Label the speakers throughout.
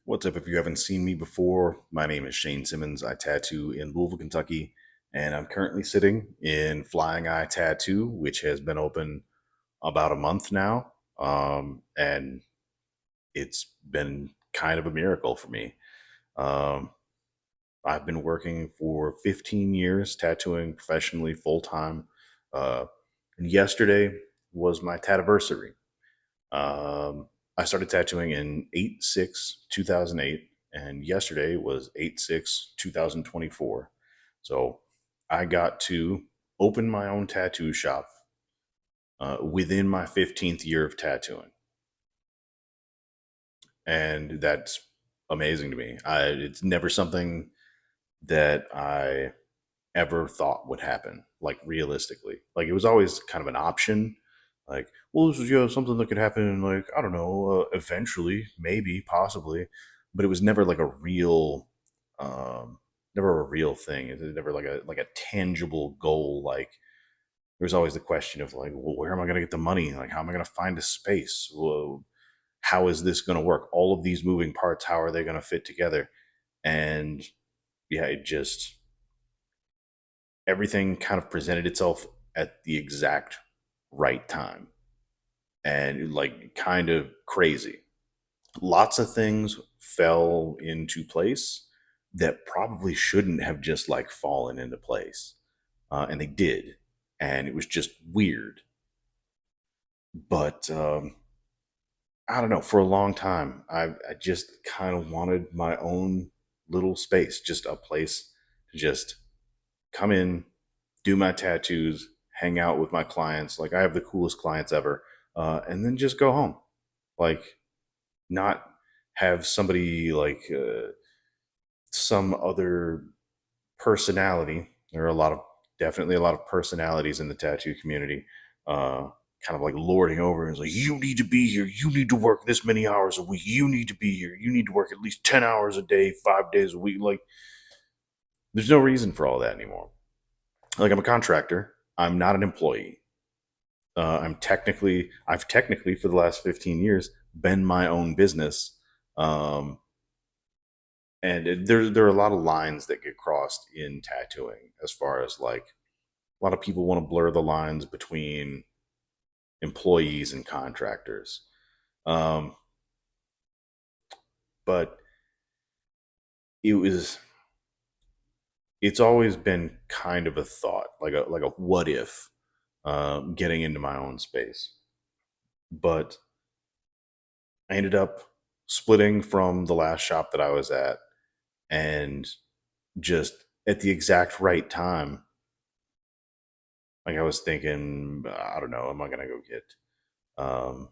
Speaker 1: What's up? If you haven't seen me before, my name is Shane Simmons. I tattoo in Louisville, Kentucky, and I'm currently sitting in Flying Eye Tattoo, which has been open about a month now. And it's been kind of a miracle for me. Um, I've been working for 15 years tattooing professionally full time. Uh, and yesterday was my tativersary. Um, I started tattooing in 8/6/2008, and yesterday was 8/6/2024. So I got to open my own tattoo shop within my 15th year of tattooing. And that's amazing to me. It's never something that I ever thought would happen, like realistically. Like it was always kind of an option. Like, well, this is something that could happen. Like I don't know, eventually, maybe, possibly, but it was never like a real, um, never a real thing. It was never like a tangible goal. Like there's always the question of like, well, where am I going to get the money? Like, how am I going to find a space? Well, how is this going to work? All of these moving parts, how are they going to fit together? And yeah, it just everything kind of presented itself at the exact right time and like kind of crazy. Lots of things fell into place that probably shouldn't have just like fallen into place. And they did. And it was just weird. But I don't know. For a long time, I just kind of wanted my own little space, just a place to just come in, do my tattoos, hang out with my clients. Like I have the coolest clients ever, and then just go home. Like not have somebody like some other personality. There are definitely a lot of personalities in the tattoo community. Kind of like lording over. It's like, you need to be here. You need to work this many hours a week. You need to be here. You need to work at least 10 hours a day, 5 days a week. Like, there's no reason for all that anymore. Like, I'm a contractor. I'm not an employee. I've technically for the last 15 years been my own business. Um, there are a lot of lines that get crossed in tattooing as far as like a lot of people want to blur the lines between employees and contractors. Um, but it was, it's always been kind of a thought, like a what if, getting into my own space. But I ended up splitting from the last shop that I was at and just at the exact right time, like I was thinking, I don't know, am I gonna go um,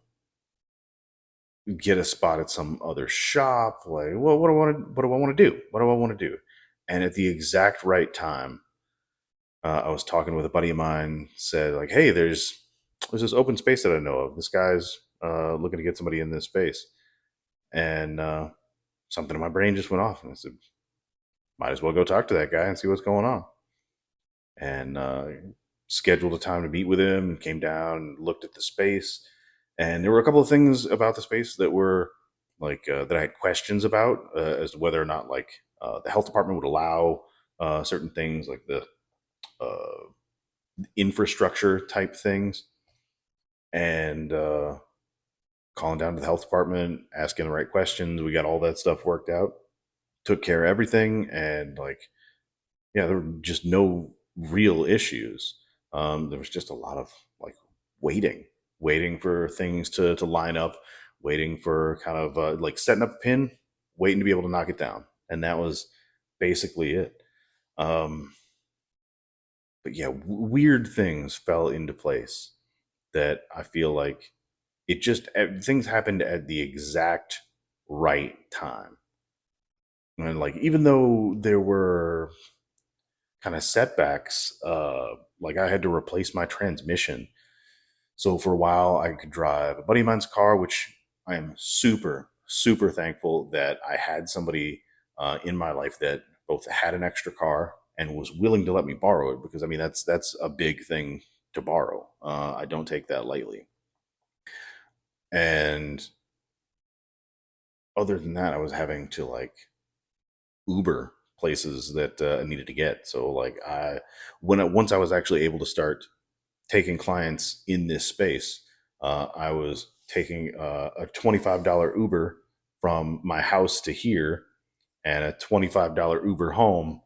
Speaker 1: get a spot at some other shop? Like, well, what do I want to do? What do I want to do? And at the exact right time, I was talking with a buddy of mine. Said like, hey, there's this open space that I know of. This guy's looking to get somebody in this space, and something in my brain just went off, and I said, might as well go talk to that guy and see what's going on. And scheduled a time to meet with him and came down and looked at the space. And there were a couple of things about the space that were like that I had questions about as to whether or not like the health department would allow certain things like the uh, infrastructure type things. And calling down to the health department, asking the right questions. We got all that stuff worked out, took care of everything. And like, yeah, there were just no real issues. There was just a lot of like waiting, waiting for things to line up, waiting for kind of like setting up a pin, waiting to be able to knock it down. And that was basically it. Um, but yeah, weird things fell into place that I feel like things happened at the exact right time. And like, even though there were kind of setbacks. Like I had to replace my transmission. So for a while, I could drive a buddy of mine's car, which I am super, super thankful that I had somebody in my life that both had an extra car and was willing to let me borrow it. Because I mean, that's a big thing to borrow. I don't take that lightly. And other than that, I was having to like Uber places that I needed to get. So like once I was actually able to start taking clients in this space, I was taking a $25 Uber from my house to here and a $25 Uber home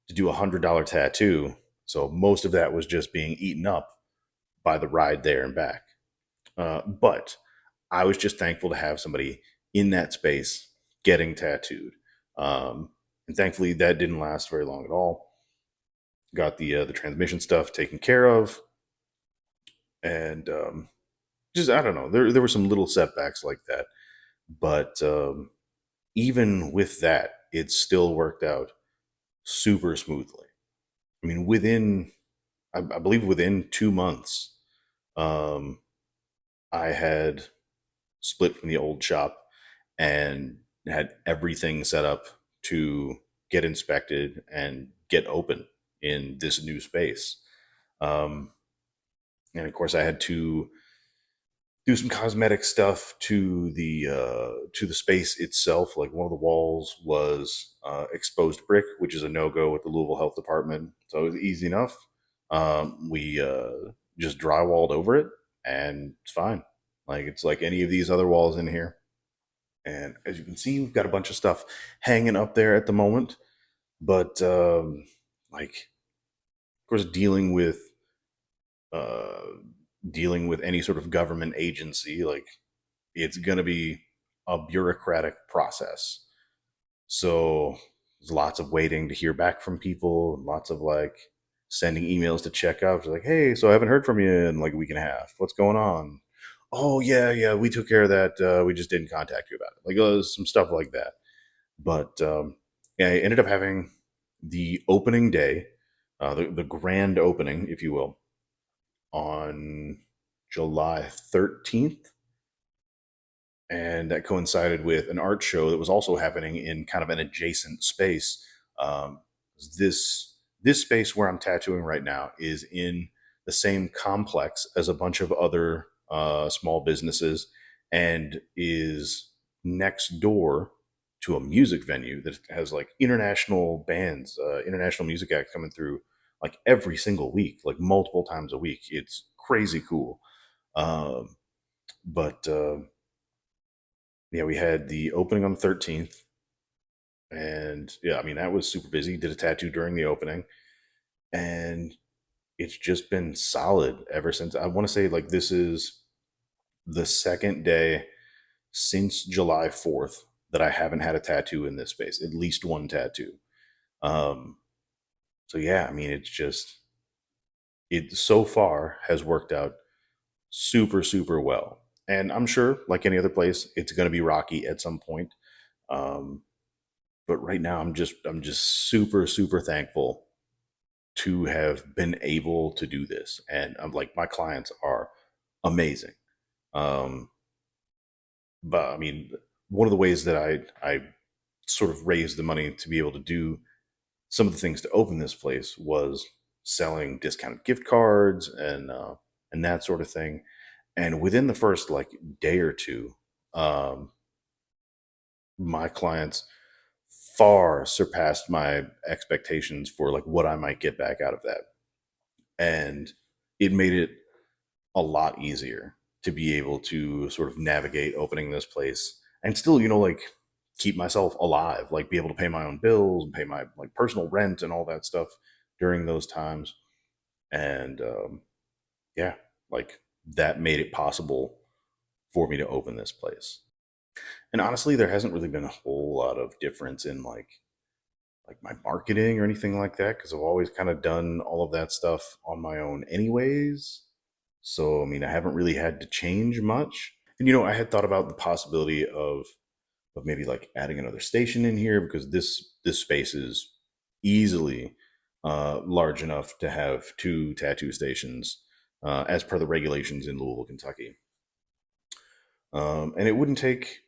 Speaker 1: to do $100 tattoo. So most of that was just being eaten up by the ride there and back. But I was just thankful to have somebody in that space getting tattooed. And thankfully, that didn't last very long at all. Got the transmission stuff taken care of, and just I don't know. There were some little setbacks like that, but even with that, it still worked out super smoothly. I mean, I believe within 2 months, um, I had split from the old shop and had everything set up to get inspected and get open in this new space. Um, and of course, I had to do some cosmetic stuff to the space itself. Like one of the walls was exposed brick, which is a no go with the Louisville Health Department. So it was easy enough. We just drywalled over it, and it's fine. Like it's like any of these other walls in here. And as you can see, we've got a bunch of stuff hanging up there at the moment. But like, of course, uh, dealing with any sort of government agency, like it's going to be a bureaucratic process. So there's lots of waiting to hear back from people, lots of like sending emails to check up. Like, hey, so I haven't heard from you in like a week and a half. What's going on? Oh yeah, yeah, we took care of that. We just didn't contact you about it. Like some stuff like that. But yeah, I ended up having the opening day, the grand opening, if you will, on July 13th, and that coincided with an art show that was also happening in kind of an adjacent space. Um, this space where I'm tattooing right now is in the same complex as a bunch of other small businesses, and is next door to a music venue that has like international bands, international music acts coming through like every single week, like multiple times a week. It's crazy cool. Um, but Yeah, we had the opening on the 13th. And yeah, I mean, that was super busy. Did a tattoo during the opening. And it's just been solid ever since. I want to say, like, this is the second day since July 4th that I haven't had a tattoo in this space, at least one tattoo. Um, so yeah, I mean, it so far has worked out super, super well. And I'm sure, like any other place, it's going to be rocky at some point. Um, but right now I'm just super super thankful to have been able to do this, and I'm like, my clients are amazing. um but I mean, one of the ways that I sort of raised the money to be able to do some of the things to open this place was selling discounted gift cards and that sort of thing. And within the first like day or two, um my clients far surpassed my expectations for like what I might get back out of that. And it made it a lot easier to be able to sort of navigate opening this place and still, like keep myself alive, like be able to pay my own bills and pay my like personal rent and all that stuff during those times. And yeah, like that made it possible for me to open this place. And honestly, there hasn't really been a whole lot of difference in like my marketing or anything like that, because I've always kind of done all of that stuff on my own anyways. So I mean, I haven't really had to change much. And I had thought about the possibility of maybe like adding another station in here, because this space is easily large enough to have two tattoo stations, as per the regulations in Louisville, Kentucky. And it wouldn't take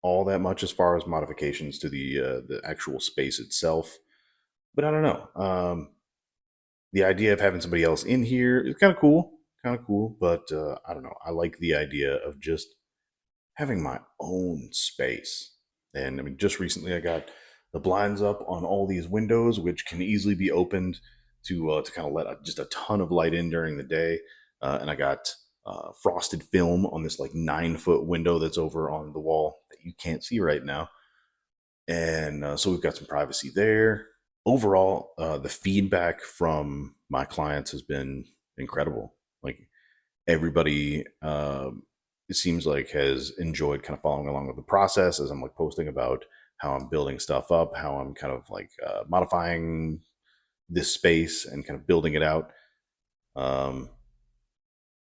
Speaker 1: all that much as far as modifications to the actual space itself. But I don't know. The idea of having somebody else in here is kind of cool, kind of cool. But I don't know. I like the idea of just having my own space. And I mean, just recently I got the blinds up on all these windows, which can easily be opened to kind of let just a ton of light in during the day. And I got frosted film on this like 9 foot window that's over on the wall that you can't see right now. And so we've got some privacy there. Overall, the feedback from my clients has been incredible. Like everybody, it seems like has enjoyed kind of following along with the process as I'm like posting about how I'm building stuff up, how I'm kind of like modifying this space and kind of building it out. Um,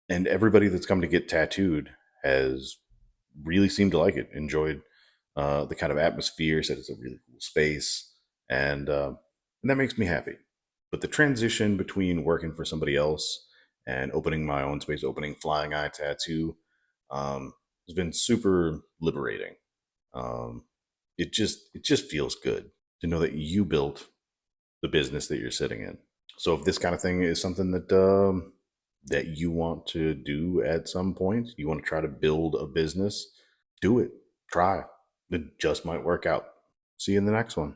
Speaker 1: and everybody that's come to get tattooed has really seemed to like it, enjoyed the kind of atmosphere, said it's a really cool space, and that makes me happy. But the transition between working for somebody else and opening my own space, opening Flying Eye Tattoo, has been super liberating. Um, it just feels good to know that you built the business that you're sitting in. So if this kind of thing is something that you want to do at some point, you want to try to build a business, do it. Try. It just might work out. See you in the next one.